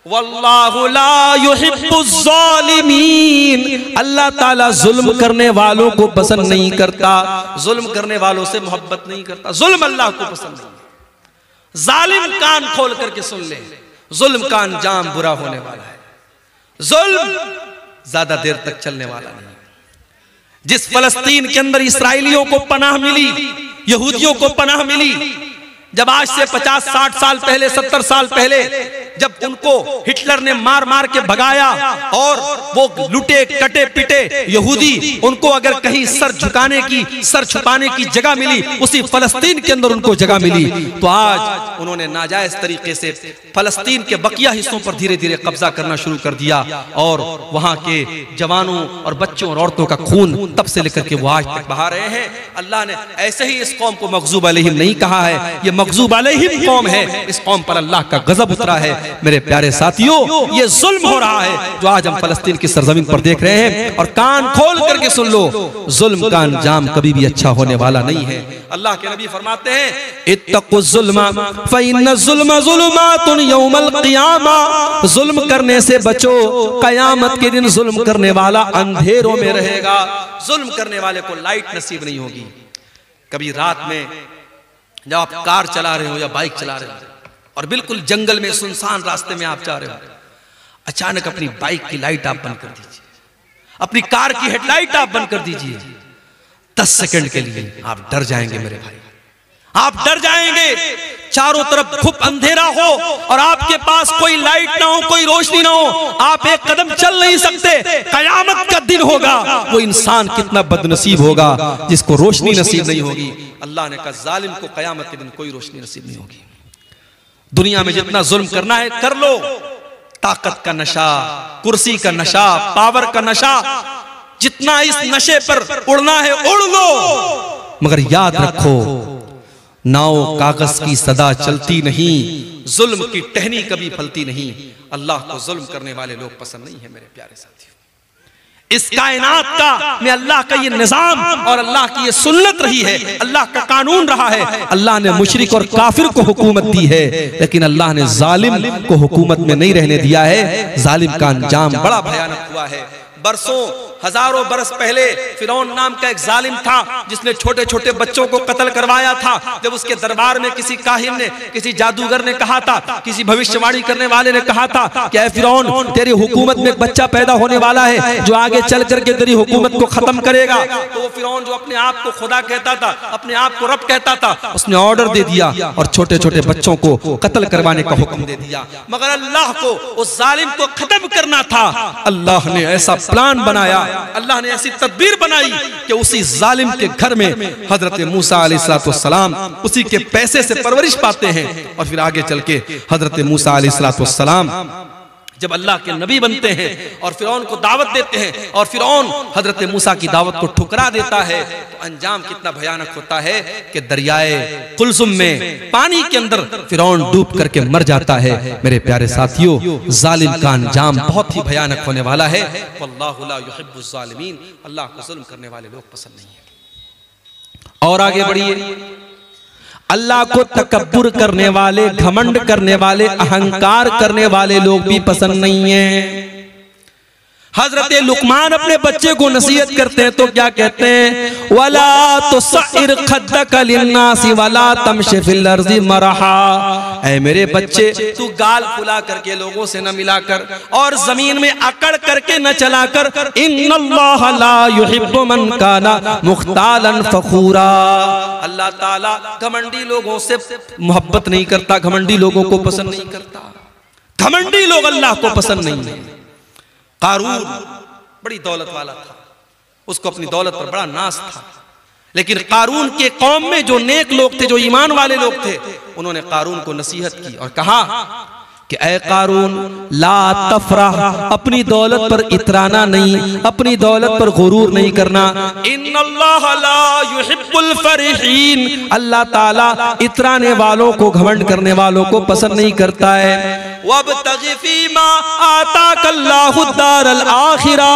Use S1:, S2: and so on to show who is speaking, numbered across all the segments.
S1: वल्लाहु ला युहिब्बुज़्ज़ालिमीन, अल्लाह ताला जुल्म करने वालों को पसंद नहीं करता, जुल्म करने वालों से मोहब्बत नहीं करता, जुल्म अल्लाह को पसंद नहीं। जालिम कान खोल करके सुन ले, जुल्म का अंजाम बुरा होने वाला है, जुल्म ज्यादा देर तक चलने वाला नहीं। जिस फलस्तीन के अंदर इसराइलियों को पनाह मिली, यहूदियों को पनाह मिली, जब आज से 50-60 साल पहले, 70 साल पहले जब उनको हिटलर ने मार मार के भगाया और वो लुटे कटे पिटे यहूदी, उनको अगर कहीं सर झुकाने की, सर छुपाने की जगह मिली, उसी फलस्तीन के अंदर उनको जगह मिली। तो आज उन्होंने नाजायज तरीके से फलस्तीन के बकिया हिस्सों पर धीरे धीरे कब्जा करना शुरू कर दिया और वहां के जवानों और बच्चों और औरतों का खून तब से लेकर के वो आज तक बहा रहे हैं। अल्लाह ने ऐसे ही इस कौम को मग़ज़ूब अलैहिम नहीं कहा है, ये मग़ज़ूब अलैहिम कौम है, इस कौम पर अल्लाह का गजब उतरा है। मेरे प्यारे साथियों, ये जुल्म हो रहा है जो आज हम फलस्तीन की सरजमीन पर देख रहे हैं, और कान खोल करके सुन लो, जुल्म का अंजाम कभी भी अच्छा होने वाला नहीं है। अल्लाह के नबी फरमाते हैं, इत्तक़ुज़्ज़ुल्मा फ़इन्नज़्ज़ुल्मा ज़ुलुमातुन यौमल क़ियामा, जुल्म करने से बचो, कयामत के दिन जुल्म करने वाला अंधेरों में रहेगा। जुल्म करने वाले को लाइट नसीब नहीं होगी। कभी रात में जब आप कार चला रहे हो या बाइक चला रहे हो और बिल्कुल जंगल में सुनसान रास्ते में आप जा रहे हो, अचानक अपनी बाइक की लाइट आप बंद कर दीजिए, अपनी कार की हेडलाइट आप बंद कर दीजिए। 10 सेकंड के लिए आप डर जाएंगे मेरे भाई, आप डर जाएंगे। चारों तरफ खूब अंधेरा हो और आपके पास कोई लाइट ना हो, कोई रोशनी ना हो, आप एक कदम चल नहीं सकते। कयामत का दिन होगा, वो इंसान कितना बदनसीब होगा जिसको रोशनी नसीब नहीं होगी। अल्लाह ने कहा, जालिम को कयामत के दिन कोई रोशनी नसीब नहीं होगी। दुनिया में जितना जुल्म करना है कर लो, ताकत का नशा, कुर्सी का नशा, पावर का नशा, जितना इस नशे पर उड़ना है उड़ लो, मगर याद रखो, नाव कागज की सदा चलती नहीं, जुल्म की टहनी कभी फलती नहीं। अल्लाह को जुल्म करने वाले लोग पसंद नहीं है मेरे प्यारे साथियों। इस कायनात का में अल्लाह का ये निजाम और अल्लाह की ये सुन्नत रही है, अल्लाह का कानून रहा है। अल्लाह ने मुशरिक और काफिर को हुकूमत दी है, लेकिन अल्लाह ने जालिम को हुकूमत में नहीं रहने दिया है। जालिम का अंजाम बड़ा भयानक हुआ है। बरसों हजारों बरस पहले फिरौन नाम का एक जालिम था जिसने छोटे छोटे बच्चों को कत्ल करवाया था। जब उसके दरबार में किसी काहिन ने, किसी जादूगर ने कहा था, किसी भविष्यवाणी करने वाले ने कहा था कि ऐ फिरौन, तेरी हुकूमत में एक बच्चा पैदा होने वाला है जो आगे चल करके तेरी हुकूमत को खत्म करेगा। तो वो फिरौन जो अपने आप को खुदा कहता था, अपने आप को रब कहता था, उसने ऑर्डर दे दिया और छोटे छोटे बच्चों को कत्ल करवाने का हुक्म दे दिया। मगर अल्लाह को उस जालिम को खत्म करना था। अल्लाह ने ऐसा प्लान बनाया, अल्लाह ने ऐसी तदबीर बनाई कि उसी जालिम के घर में हजरत मूसा अलैहिस्सलाम उसी के पैसे से परवरिश पाते हैं। और फिर आगे चल के हजरत मूसा अलैहिस्सलाम जब अल्लाह के नबी बनते हैं और फिरौन को दावत देते हैं और फिरौन हजरत मूसा की दावत को ठुकरा देता है, तो अंजाम कितना भयानक होता है कि दरियाए कुलसुम में पानी के अंदर फिरौन डूब करके मर जाता है। मेरे प्यारे साथियों, जालिम का अंजाम बहुत ही भयानक होने वाला है। वल्लाहु ला युहिब्बुज़ ज़ालिमीन, अल्लाह को जुल्म करने वाले लोग पसंद नहीं है। और आगे बढ़िए, अल्लाह को तकब्बुर करने वाले, घमंड करने वाले, अहंकार करने वाले लोग भी पसंद नहीं है। हजरत लुकमान अपने बच्चे को नसीहत करते हैं तो क्या कहते हैं, वला तुसइर खद्दक लिन्नासी वला तमशि फिल अर्ज़ि मरहा। ऐ मेरे बच्चे, तू गाल फुला करके लोगों से न मिलाकर और जमीन में अकड़ करके न चलाकर, इन्नल्लाह ला युहिब्बु मन काना मुख्तालन फखूरा। अल्लाह ताला घमंडी लोगों से मोहब्बत नहीं करता, घमंडी लोगों को पसंद नहीं करता। घमंडी लोग अल्लाह को पसंद नहीं है। कारून बड़ी दौलत वाला था, उसको अपनी दौलत पर बड़ा नाज था, लेकिन कारून के कौम में जो नेक लोग थे, जो ईमान वाले लोग थे, उन्होंने कारून को नसीहत की और कहा कि ऐ कारून, ला तफरह, अपनी दौलत पर इतराना नहीं, अपनी दौलत पर गुरूर नहीं करना। इन्नल्लाह ला युहिब्बुल फरीहीन, अल्लाह ताला इतराने वालों को, घमंड करने वालों को पसंद नहीं करता है। वब्तगी फीमा आताकल्लाहु दारल आखिरा।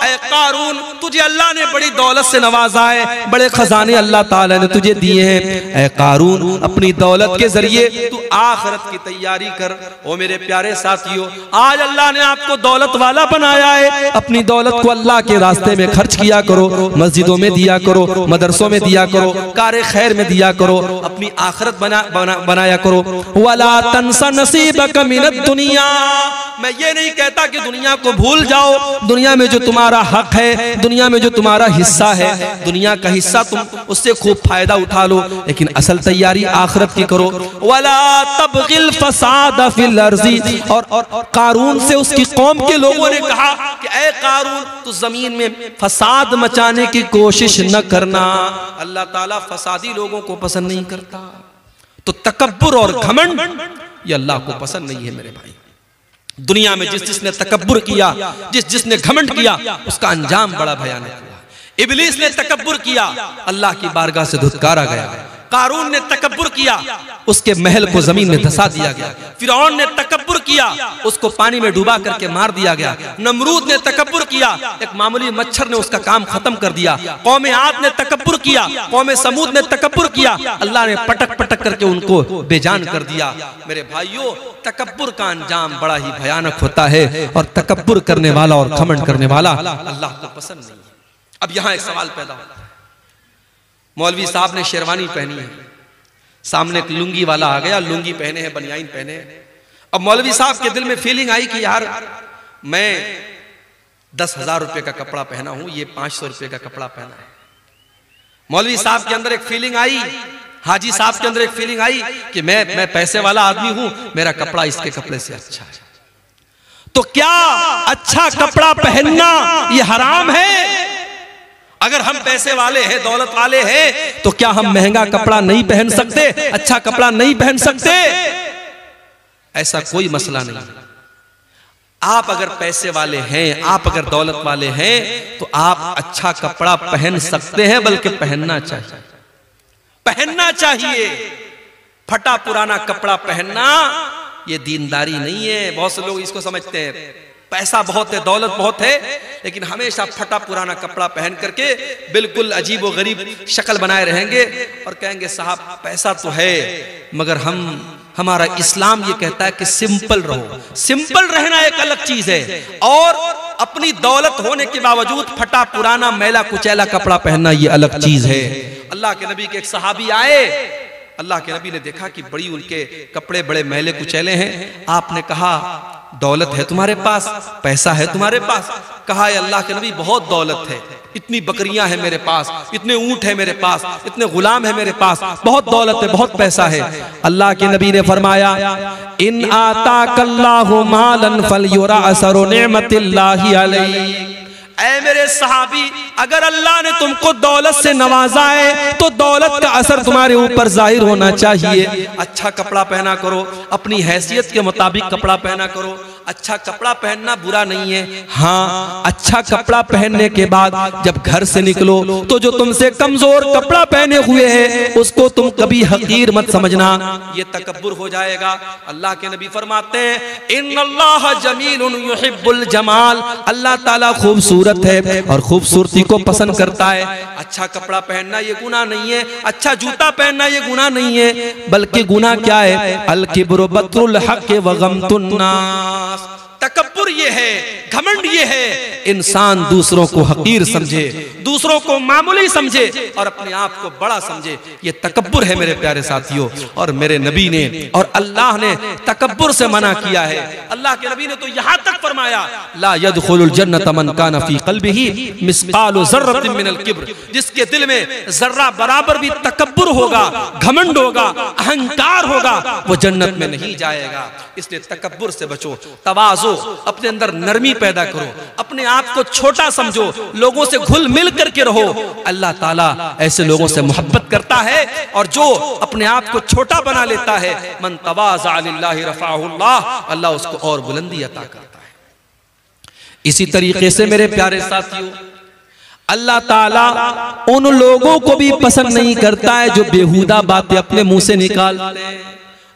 S1: ऐ कारून, तुझे अल्लाह ने बड़ी दौलत से नवाजा है, बड़े खजाने अल्लाह ताला ने तुझे दिए हैं। ऐ कारून, अपनी दौलत के जरिए तू आखिरत की तैयारी कर। ओ मेरे प्यारे साथियों, आज अल्लाह ने आपको दौलत वाला बनाया है, अपनी दौलत को अल्लाह के रास्ते में खर्च किया करो, मस्जिदों में दिया करो, मदरसों में दिया करो, कारे खैर में दिया करो, अपनी आखिरत बनाया करो। वला तंसा नसीबक मिनद दुनिया। मैं ये नहीं कहता कि दुनिया को भूल जाओ, दुनिया में जो तुम्हारा हक है, दुनिया में जो तुम्हारा हिस्सा है, दुनिया का हिस्सा तुम उससे खूब फायदा उठा लो, लेकिन असल तैयारी आखिरत की करो। वला तबगिल फसाद फिल अर्ज़ी। और कारून से उसकी कौम के लोगों ने कहा कि ऐ कारून, तू जमीन में फसाद मचाने की कोशिश न करना। अल्लाह ताला फसादी लोगों को पसंद नहीं करता। तो तकब्बुर और घमंड ये अल्लाह को पसंद नहीं है मेरे भाई। दुनिया में जिस जिसने तकब्बुर किया, जिस जिसने घमंड किया, उसका अंजाम बड़ा भयानक हुआ। इब्लीस ने तकब्बुर किया, अल्लाह की बारगाह से धुतकारा गया। कारून ने तकब्बुर किया, उसके महल को जमीन में धसा दिया गया। फिरौन ने तकब्बुर किया, उसको पानी में डुबा करके मार दिया गया। नमरूद ने तकब्बुर किया, एक मामूली मच्छर ने उसका काम खत्म कर दिया। कौम आद ने तकब्बुर किया, कौम समूद ने तकब्बुर किया, अल्लाह ने पटक पटक करके उनको बेजान कर दिया। मेरे भाइयों, तकब्बुर का अंजाम बड़ा ही भयानक होता है, और तकब्बुर करने वाला और घमंड करने वाला अल्लाह को पसंद नहीं है। अब यहाँ एक सवाल पैदा होता है। मौलवी साहब ने शेरवानी पहनी है, सामने एक लुंगी वाला आ गया, लुंगी पहने हैं, बनियाइन पहने हैं। अब मौलवी साहब के दिल में फीलिंग आई कि यार मैं 10,000 रुपए का कपड़ा पहना हूं, ये 500 रुपए का कपड़ा पहना है। मौलवी साहब के अंदर एक फीलिंग आई, हाजी साहब के अंदर एक फीलिंग आई कि मैं पैसे वाला आदमी हूं, मेरा कपड़ा इसके कपड़े से अच्छा है। तो क्या अच्छा कपड़ा पहनना ये हराम है? अगर हम पैसे वाले हैं, दौलत वाले हैं, तो क्या हम महंगा कपड़ा नहीं पहन सकते, अच्छा कपड़ा नहीं पहन सकते? ऐसा कोई मसला नहीं। आप अगर पैसे वाले हैं, आप अगर दौलत वाले हैं, तो आप अच्छा कपड़ा पहन सकते हैं, बल्कि पहनना चाहिए, पहनना चाहिए। फटा पुराना कपड़ा पहनना ये दीनदारी नहीं है। बहुत से लोग इसको समझते हैं पैसा बहुत है, दौलत बहुत है, लेकिन हमेशा फटा पुराना कपड़ा पहन करके बिल्कुल अजीब व गरीब शक्ल बनाए रहेंगे और कहेंगे साहब पैसा तो है, मगर हमारा इस्लाम ये कहता है कि सिंपल रहो। सिंपल रहना एक अलग चीज है, और अपनी दौलत होने के बावजूद फटा पुराना मैला कुचैला कपड़ा पहनना ये अलग चीज है। अल्लाह के नबी के एक सहाबी आए, अल्लाह के नबी ने देखा कि बड़ी उनके कपड़े बड़े मैले कुचैले हैं। आपने कहा दौलत है तुम्हारे पास, पैसा है तुम्हारे पास? कहा अल्लाह के नबी बहुत दौलत है, इतनी बकरियां हैं मेरे पास, इतने ऊंट है मेरे पास, इतने गुलाम है मेरे पास, बहुत दौलत है, बहुत पैसा है। अल्लाह के नबी ने फरमाया इन आताकल्लाहु मालन फलयुरा असरु निअमतिल्लाहि अलैहि। ऐ मेरे सहाबी, अगर अल्लाह ने तुमको दौलत से नवाजा है तो दौलत का असर तुम्हारे ऊपर जाहिर होना चाहिए। अच्छा कपड़ा पहना करो, अपनी हैसियत के मुताबिक कपड़ा पहना करो। अच्छा कपड़ा पहनना बुरा नहीं है, हाँ अच्छा कपड़ा पहनने के बाद जब घर से निकलो तो जो तुमसे कमजोर कपड़ा पहने हुए है उसको तुम कभी हकीर मत समझना, ये तकब्बुर हो जाएगा। अल्लाह के नबी फरमाते हैं इन्नल्लाह जमीलुन युहिब्बुल जमाल, अल्लाह ताला खूबसूरत है और खूबसूरती को पसंद करता है। अच्छा कपड़ा पहनना ये गुनाह नहीं है, अच्छा जूता पहनना ये गुनाह नहीं है, बल्कि गुनाह क्या है? अल किब्रु बत्रुल हक़ व गमतुन नास। तकब्बुर ये है, घमंड ये है, इंसान दूसरों को हकीर समझे, दूसरों को मामूली समझे और अपने आप को बड़ा समझे, ये तकब्बुर है मेरे प्यारे साथियों। और मेरे नबी ने और अल्लाह ने तकब्बुर से मना किया है। अल्लाह के नबी ने तो यहां तक फरमाया ला यदखुलुल जन्नत मन काना फी क़ल्बिही मिस्क़ालु ज़र्रतिन मिनल किब्र, जिसके दिल में जर्रा बराबर भी तकब्बुर होगा, घमंड होगा, अहंकार होगा, वो जन्नत में नहीं जाएगा। इसलिए तकब्बुर से बचो, तवाज़ो, अपने अंदर नरमी पैदा करो, अपने आप को छोटा समझो, लोगों से घुल मिल करके रहो। अल्लाह ताला ऐसे लोगों से मोहब्बत करता है, और जो अपने आप को छोटा बना लेता है मन तवाज़ा लिल्लाहि रफ़अहुल्लाह, अल्लाह उसको और बुलंदी अता करता है। इसी तरीके से मेरे प्यारे साथियों, अल्लाह ताला उन लोगों को भी पसंद नहीं करता है जो बेहुदा बातें अपने मुंह से निकालते हैं,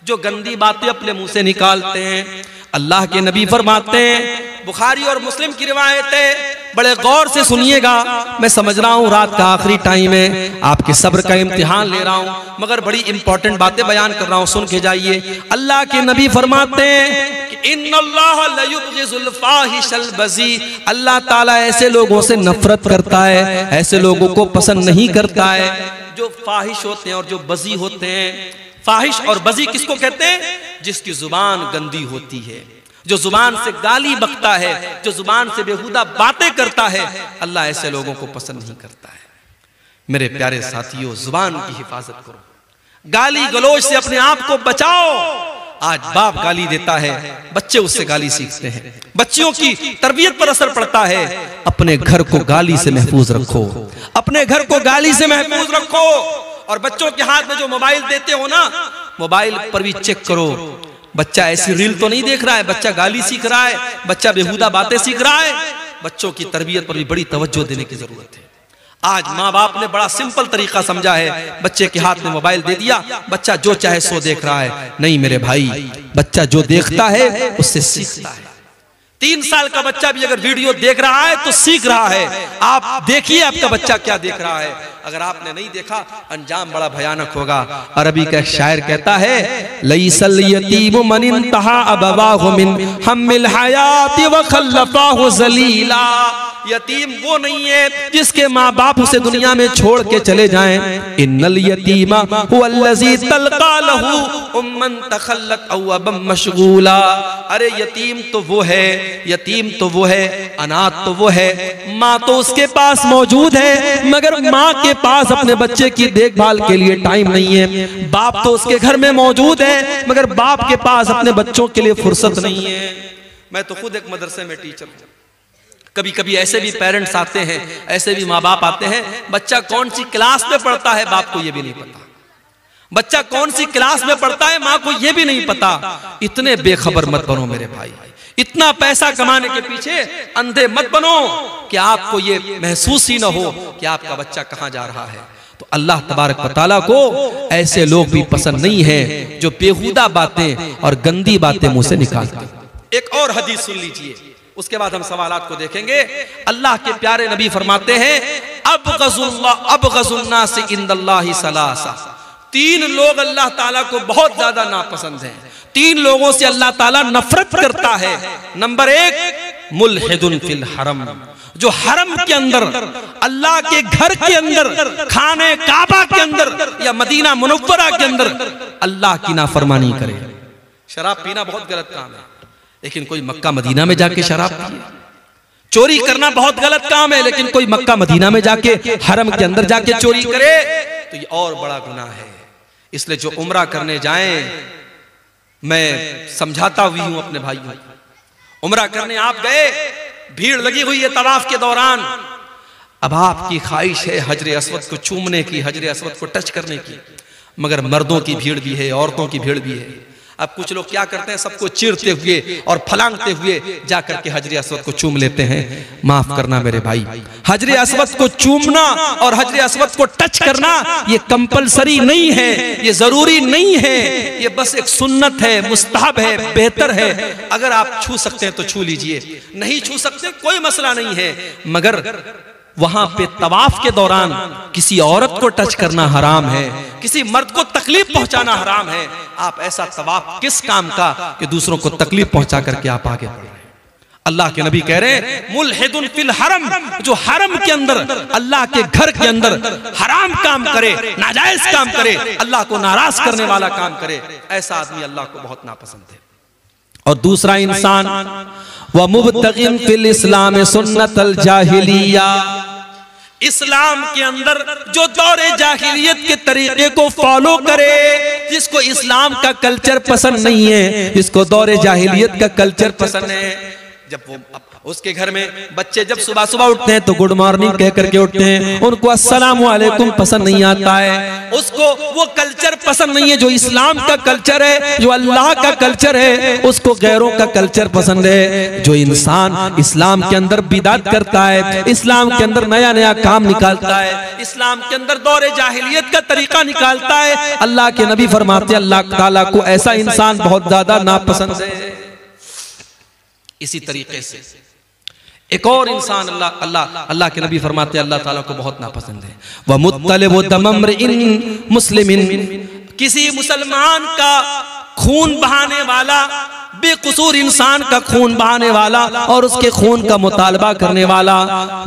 S1: जो गंदी बातें अपने मुंह से निकालते हैं। अल्लाह के नबी फरमाते हैं, बुखारी और मुस्लिम की रिवायत है, बड़े गौर से सुनिएगा, मैं समझ रहा हूँ रात का आखिरी टाइम है, आपके सब्र का इम्तिहान ले रहा हूँ, मगर बड़ी इंपॉर्टेंट बातें बयान कर रहा हूँ, सुन के जाइए। अल्लाह के नबी फरमाते हैं कि इन्नल्लाह लयुबग़िज़ुल फ़ाहिशल बज़ी, अल्लाह ताला ऐसे लोगों से नफरत करता है, ऐसे लोगों को पसंद नहीं करता है जो फाहिश होते हैं और जो बज़ी होते हैं। फाहिश और बज़ी किसको कहते हैं? जिसकी जुबान गंदी होती है, जो जुबान से गाली बकता है, जो जुबान से बेहुदा बातें करता है, अल्लाह ऐसे लोगों को पसंद नहीं करता है। मेरे प्यारे साथियों, जुबान की हिफाजत करो, गाली गलौज से अपने आप को बचाओ। आज बाप गाली देता है, बच्चे उससे गाली सीखते हैं, बच्चियों की तरबियत पर असर पड़ता है। अपने घर को गाली से महफूज रखो, अपने घर को गाली से महफूज रखो। और बच्चों के हाथ में जो मोबाइल देते हो ना, मोबाइल पर भी चेक करो, बच्चा ऐसी रील तो नहीं देख रहा है, बच्चा गाली सीख रहा है, बच्चा बेहुदा बातें सीख रहा है। बच्चों की तरबियत पर भी बड़ी तवज्जो देने की जरूरत है। आज माँ बाप ने बड़ा सिंपल तरीका समझा है, बच्चे के हाथ में मोबाइल दे दिया, बच्चा जो चाहे सो देख रहा है। नहीं मेरे भाई, बच्चा जो देखता है उससे सीखता है। 3 साल का बच्चा भी अगर वीडियो देख रहा है तो सीख रहा है। आप देखिए आपका बच्चा क्या देख रहा है। अगर आपने नहीं देखा, अंजाम बड़ा भयानक होगा। अरबी का एक शायर कहता है, लैसल यतीम मन इंतहा अबवाहु मिन हम्मिल हयाति व खल्लफाहु ज़लीला। यतीम वो नहीं है जिसके माँ बाप उसे दुनिया में छोड़ के चले जाएं। इन्नल यतीमा हुवल्लज़ी तल्का लहू उम्मन तखल्लत औ अबम मशगूला। अरे यतीम तो वो है, यतीम तो वो है, अनाथ तो वो है, माँ तो उसके पास मौजूद है मगर माँ के पास अपने बच्चे की देखभाल के लिए टाइम नहीं है। बाप तो उसके घर में मौजूद है मगर बाप के पास अपने बच्चों के लिए फुर्सत नहीं है। मैं तो खुद एक मदरसे में टीचर हूँ। कभी कभी ऐसे भी पेरेंट्स आते हैं, ऐसे भी माँ बाप आते हैं, बच्चा कौन सी क्लास में पढ़ता है बाप को ये भी नहीं पता, बच्चा कौन सी क्लास में पढ़ता है माँ को ये भी नहीं पता। इतने बेखबर मत बनो मेरे भाई, इतना पैसा कमाने के पीछे अंधे मत बनो कि आपको ये महसूस ही ना हो कि आपका बच्चा कहाँ जा रहा है। तो अल्लाह तबारक व तआला को ऐसे लोग भी पसंद नहीं है जो बेहुदा बातें और गंदी बातें मुंह से निकालते हैं। एक और हदीस सुन लीजिए, उसके बाद हम सवालात को देखेंगे। अल्लाह के प्यारे नबी फरमाते हैं, अबग़ज़ुन्नास इंदल्लाहि सलासा। 3 लोग अल्लाह ताला को बहुत ज्यादा नापसंद हैं, 3 लोगों से अल्लाह ताला नफरत करता है। नंबर 1, मुल्हिदुन फिल हरम, जो हरम के अंदर, अल्लाह के घर के अंदर, खाने काबा के अंदर या मदीना मुनव्वरा के अंदर अल्लाह की नाफरमानी करे। शराब पीना बहुत गलत काम है, लेकिन कोई मक्का मदीना में जाके शराब पिए। चोरी करना बहुत गलत काम है, लेकिन कोई मक्का मदीना में जाके हरम के अंदर जाके चोरी करे तो ये और बड़ा गुनाह है। इसलिए जो उम्रा करने जाएं, मैं समझाता हुई हूं अपने भाइयों, उम्रा करने आप गए, भीड़ लगी हुई है तवाफ के दौरान, अब आपकी ख्वाहिश है हजरे अस्वद को चूमने की, हजरे अस्वद को टच करने की, मगर मर्दों की भीड़ भी है, औरतों की भीड़ भी है। अब कुछ लोग क्या करते हैं, सबको चीरते हुए और फलांगते हुए जाकर के हजरे अस्वद को चूम लेते हैं। माफ करना मेरे भाई, हजरे अस्वद को चूमना और हजरे अस्वद को टच करना ये कंपलसरी नहीं है, ये जरूरी नहीं है, ये बस एक सुन्नत है, मुस्तहब है, बेहतर है। अगर आप छू सकते हैं तो छू लीजिए, नहीं छू सकते कोई मसला नहीं है, मगर वहां पे तवाफ के दौरान किसी औरत को टच करना हराम है, किसी मर्द को तकलीफ पहुंचाना हराम है। आप ऐसा तवाफ किस काम का कि दूसरों को तकलीफ पहुंचा करके आप आगे बढ़ रहे हैं। अल्लाह के नबी कह रहे हैं, मुल्हिदुन फिल हरम, जो हरम के अंदर, अल्लाह के घर के अंदर हराम काम करे, नाजायज काम करे, अल्लाह को नाराज करने वाला काम करे, ऐसा आदमी अल्लाह को बहुत नापसंद है। और दूसरा इंसान, व मुब्तगिन फिल इस्लाम सुन्नतल जाहिलिया, इस्लाम के अंदर जो दौरे जाहिलियत के तरीके को फॉलो करे, जिसको इस्लाम का कल्चर पसंद नहीं है, जिसको दौरे जाहिलियत का कल्चर पसंद है, जब वो उसके घर में बच्चे जब सुबह सुबह उठते हैं तो गुड मॉर्निंग कह करके उठते हैं, उनको अस्सलाम वालेकुम पसंद नहीं आता है, उसको वो कल्चर पसंद नहीं है जो इस्लाम का कल्चर है, जो अल्लाह का कल्चर है, उसको गैरों का कल्चर पसंद है। जो इंसान इस्लाम के अंदर बिदात करता है, इस्लाम के अंदर नया नया काम निकालता है, इस्लाम के अंदर दौरे जाहिलियत का तरीका निकालता है, अल्लाह के नबी फरमाते हैं अल्लाह ताला को ऐसा इंसान बहुत ज्यादा नापसंद है। इसी तरीके से एक और इंसान अल्लाह के नबी फरमाते हैं अल्लाह ताला को बहुत नापसंद है। वह मुत्तलिबु दमम्रिइन मुस्लिमिन, किसी मुसलमान का खून बहाने वाला, बेकसूर इंसान का खून बहाने वाला और उसके खून का मुतालबा करने वाला,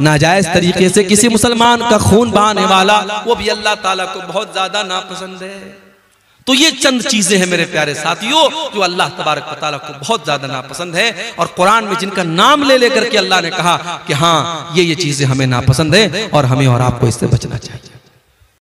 S1: नाजायज तरीके से किसी मुसलमान का खून बहाने वाला, वो भी अल्लाह ताला को बहुत ज्यादा नापसंद है। तो ये चंद चीजें हैं मेरे प्यारे साथियों जो अल्लाह तबारक व तआला को बहुत ज्यादा नापसंद है, और कुरान में जिनका नाम ले लेकर के अल्लाह ने कहा कि हाँ ये चीजें हमें नापसंद है और हमें और आपको इससे बचना चाहिए।